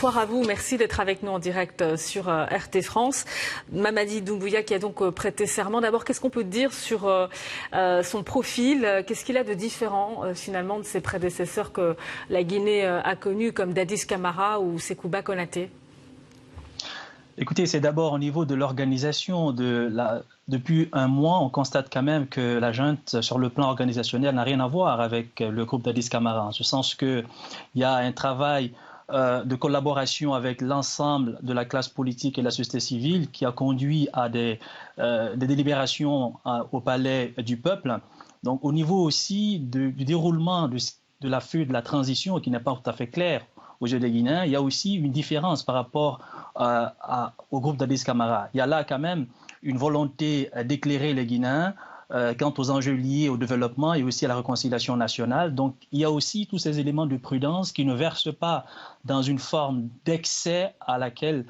Bonsoir à vous, merci d'être avec nous en direct sur RT France. Mamadi Doumbouya qui a donc prêté serment. D'abord, qu'est-ce qu'on peut dire sur son profil? Qu'est-ce qu'il a de différent finalement de ses prédécesseurs que la Guinée a connus comme Dadis Camara ou Sekouba Konaté? Écoutez, c'est d'abord au niveau de l'organisation. Depuis un mois, on constate quand même que la junte, sur le plan organisationnel, n'a rien à voir avec le groupe Dadis Camara, en ce sens qu'il y a un travail de collaboration avec l'ensemble de la classe politique et de la société civile qui a conduit à des délibérations au palais du peuple. Donc au niveau aussi du déroulement de la feuille de la transition, qui n'est pas tout à fait clair aux yeux des Guinéens, il y a aussi une différence par rapport au groupe Dadis Camara. Il y a là quand même une volonté d'éclairer les Guinéens quant aux enjeux liés au développement et aussi à la réconciliation nationale. Donc il y a aussi tous ces éléments de prudence qui ne versent pas dans une forme d'excès à laquelle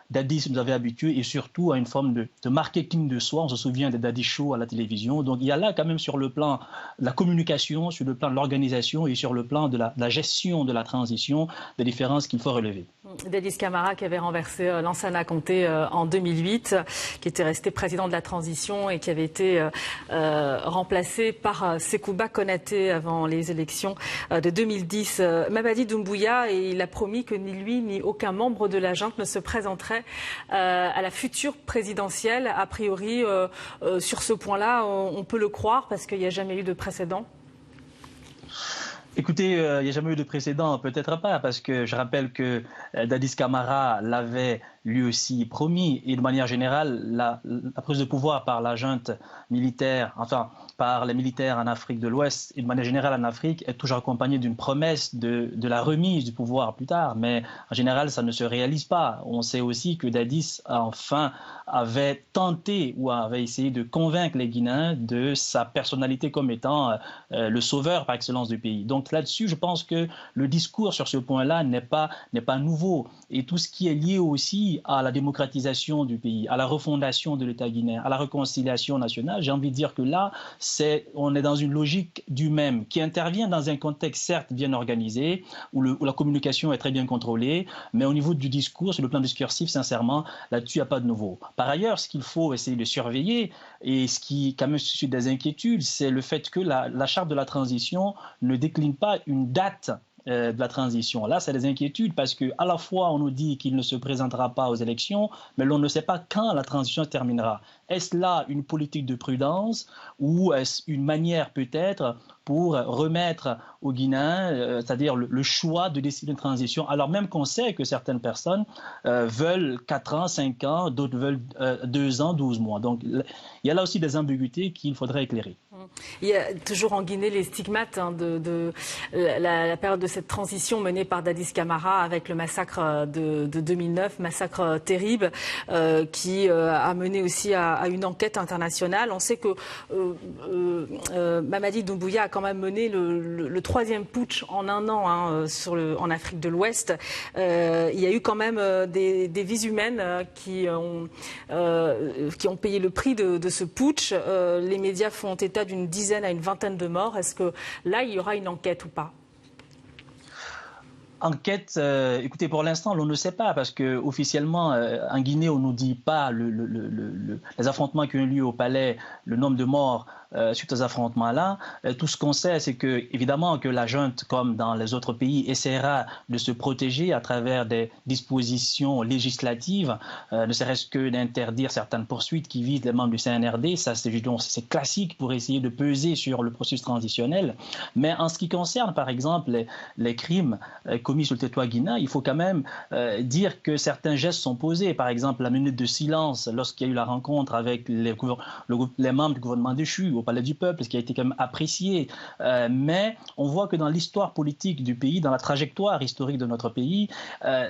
Dadis nous avait habitués, et surtout à une forme de marketing de soi. On se souvient des Dadis Show à la télévision. Donc il y a là quand même sur le plan de la communication, sur le plan de l'organisation et sur le plan de la gestion de la transition, des différences qu'il faut relever. Dadis Camara qui avait renversé Lansana Conté en 2008, qui était resté président de la transition et qui avait été remplacé par Sekouba Konaté avant les élections de 2010. Mamadi Doumbouya, il a promis que ni lui ni aucun membre de la junte ne se présenterait à la future présidentielle. A priori, sur ce point-là, on peut le croire parce qu'il n'y a jamais eu de précédent. Écoutez, il n'y a jamais eu de précédent, peut-être pas, parce que je rappelle que Dadis Camara l'avait lui aussi promis, et de manière générale, la prise de pouvoir par la junte militaire, enfin par les militaires en Afrique de l'Ouest et de manière générale en Afrique, est toujours accompagnée d'une promesse de la remise du pouvoir plus tard, mais en général ça ne se réalise pas. On sait aussi que Dadis enfin avait tenté ou avait essayé de convaincre les Guinéens de sa personnalité comme étant le sauveur par excellence du pays. Donc là-dessus, je pense que le discours sur ce point-là n'est pas nouveau, et tout ce qui est lié aussi à la démocratisation du pays, à la refondation de l'État guinéen, à la réconciliation nationale, j'ai envie de dire que là, on est dans une logique du même, qui intervient dans un contexte certes bien organisé, où la communication est très bien contrôlée, mais au niveau du discours, sur le plan discursif, sincèrement, là-dessus, il n'y a pas de nouveau. Par ailleurs, ce qu'il faut essayer de surveiller, et ce qui quand même suscite des inquiétudes, c'est le fait que la charte de la transition ne décline pas une date de la transition. Là, c'est des inquiétudes parce qu'à la fois, on nous dit qu'il ne se présentera pas aux élections, mais l'on ne sait pas quand la transition se terminera. Est-ce là une politique de prudence ou est-ce une manière peut-être pour remettre aux Guinéens, c'est-à-dire le choix de décider une transition, alors même qu'on sait que certaines personnes veulent 4 ans, 5 ans, d'autres veulent 2 ans, 12 mois. Donc il y a là aussi des ambiguïtés qu'il faudrait éclairer. Il y a toujours en Guinée les stigmates de la période de cette transition menée par Dadis Camara avec le massacre de 2009, massacre terrible qui a mené aussi à une enquête internationale. On sait que Mamadi Doumbouya a quand même mené le 3e putsch en un an en Afrique de l'Ouest. Il y a eu quand même des vies humaines qui ont payé le prix de ce putsch. Les médias font état d'une dizaine à une vingtaine de morts. Est-ce que là, il y aura une enquête ou pas? Enquête, écoutez, pour l'instant, on ne sait pas, parce qu'officiellement, en Guinée, on ne nous dit pas les affrontements qui ont eu lieu au palais, le nombre de morts suite aux affrontements-là. Tout ce qu'on sait, c'est que, évidemment, que la junte, comme dans les autres pays, essaiera de se protéger à travers des dispositions législatives, ne serait-ce que d'interdire certaines poursuites qui visent les membres du CNRD. Ça, c'est classique pour essayer de peser sur le processus transitionnel. Mais en ce qui concerne, par exemple, les crimes commis sur le territoire guinéen, il faut quand même dire que certains gestes sont posés. Par exemple, la minute de silence lorsqu'il y a eu la rencontre avec les membres du gouvernement déchu au Palais du Peuple, ce qui a été quand même apprécié. Mais on voit que dans l'histoire politique du pays, dans la trajectoire historique de notre pays,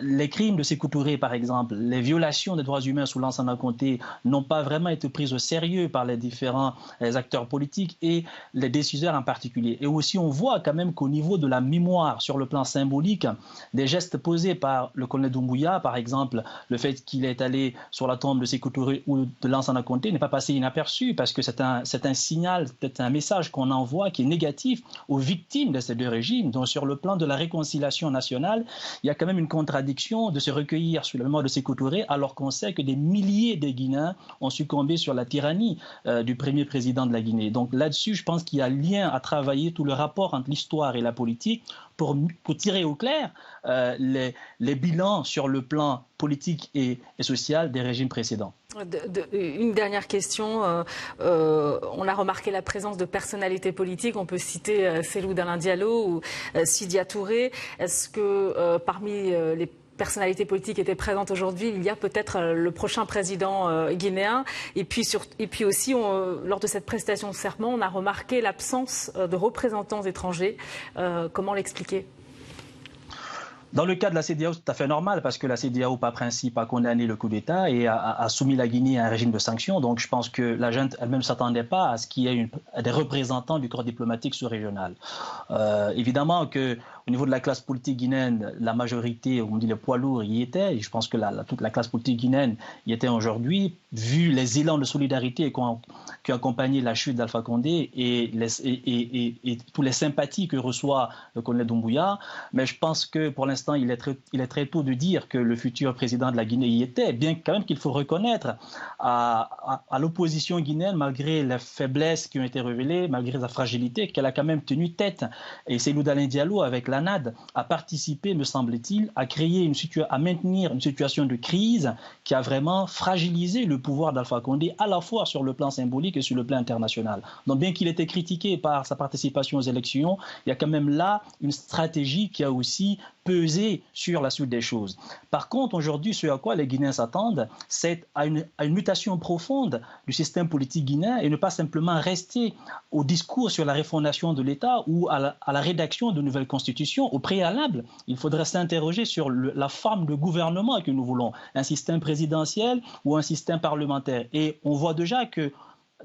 les crimes de Sékou Touré, par exemple, les violations des droits humains sous Lansana Conté n'ont pas vraiment été prises au sérieux par les différents acteurs politiques et les décideurs en particulier. Et aussi, on voit quand même qu'au niveau de la mémoire, sur le plan symbolique, des gestes posés par le colonel Doumbouya, par exemple, le fait qu'il est allé sur la tombe de Sékou Touré ou de Lansana Conté n'est pas passé inaperçu, parce que c'est un signe signal, peut-être un message qu'on envoie qui est négatif aux victimes de ces deux régimes. Donc sur le plan de la réconciliation nationale, il y a quand même une contradiction de se recueillir sur le mémoire de Sékou Touré alors qu'on sait que des milliers de Guinéens ont succombé sur la tyrannie du premier président de la Guinée. Donc là-dessus, je pense qu'il y a lien à travailler tout le rapport entre l'histoire et la politique pour tirer au clair les bilans sur le plan politique et social des régimes précédents. Une dernière question. On a remarqué la présence de personnalités politiques. On peut citer Cellou Dalein Diallo ou Sidya Touré. Est-ce que parmi les personnalités politiques étaient présentes aujourd'hui, il y a peut-être le prochain président guinéen. Et puis aussi, lors de cette prestation de serment, on a remarqué l'absence de représentants étrangers. Comment l'expliquer ? Dans le cas de la CEDEAO, c'est tout à fait normal parce que la CEDEAO, par principe, a condamné le coup d'État et a soumis la Guinée à un régime de sanctions. Donc je pense que la junte elle-même ne s'attendait pas à ce qu'il y ait des représentants du corps diplomatique sous-régional. Évidemment qu'au niveau de la classe politique guinéenne, la majorité, on dit les poids lourds, y étaient. Et je pense que toute la classe politique guinéenne y était aujourd'hui, vu les élans de solidarité qui ont accompagné la chute d'Alpha Condé et toutes les sympathies que reçoit le colonel Doumbouya. Mais je pense que pour l'instant, il est très tôt de dire que le futur président de la Guinée y était, bien quand même qu'il faut reconnaître à l'opposition guinéenne, malgré les faiblesses qui ont été révélées, malgré sa fragilité, qu'elle a quand même tenu tête. Et Cellou Dalein Diallo, avec l'ANAD, a participé, me semble-t-il, à maintenir une situation de crise qui a vraiment fragilisé le pouvoir d'Alpha Condé, à la fois sur le plan symbolique et sur le plan international. Donc bien qu'il ait été critiqué par sa participation aux élections, il y a quand même là une stratégie qui a aussi pesé sur la suite des choses. Par contre, aujourd'hui, ce à quoi les Guinéens s'attendent, c'est à une mutation profonde du système politique guinéen et ne pas simplement rester au discours sur la refondation de l'État ou à la rédaction de nouvelles constitutions. Au préalable, il faudrait s'interroger sur la forme de gouvernement que nous voulons, un système présidentiel ou un système parlementaire. Et on voit déjà que,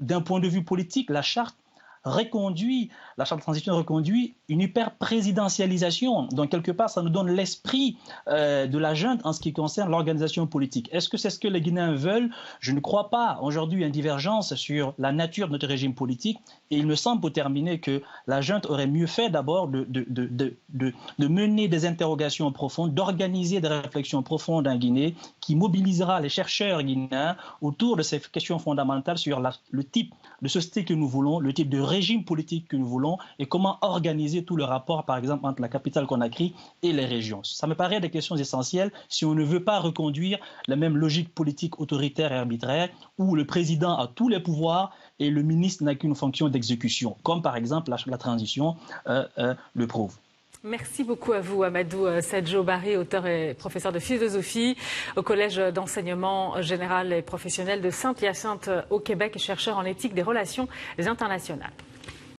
d'un point de vue politique, la charte de transition reconduit une hyper-présidentialisation. Donc, quelque part, ça nous donne l'esprit de la junte en ce qui concerne l'organisation politique. Est-ce que c'est ce que les Guinéens veulent? Je ne crois pas. Aujourd'hui, il y a une divergence sur la nature de notre régime politique. Et il me semble, pour terminer, que la junte aurait mieux fait d'abord de mener des interrogations profondes, d'organiser des réflexions profondes en Guinée qui mobilisera les chercheurs guinéens autour de ces questions fondamentales sur le type de société que nous voulons, le type de régime politique que nous voulons et comment organiser tout le rapport, par exemple, entre la capitale Conakry et les régions. Ça me paraît des questions essentielles si on ne veut pas reconduire la même logique politique autoritaire et arbitraire où le président a tous les pouvoirs et le ministre n'a qu'une fonction d'exécution, comme par exemple la transition le prouve. Merci beaucoup à vous, Amadou Sadjo Barry, auteur et professeur de philosophie au Collège d'enseignement général et professionnel de Saint-Hyacinthe au Québec et chercheur en éthique des relations internationales.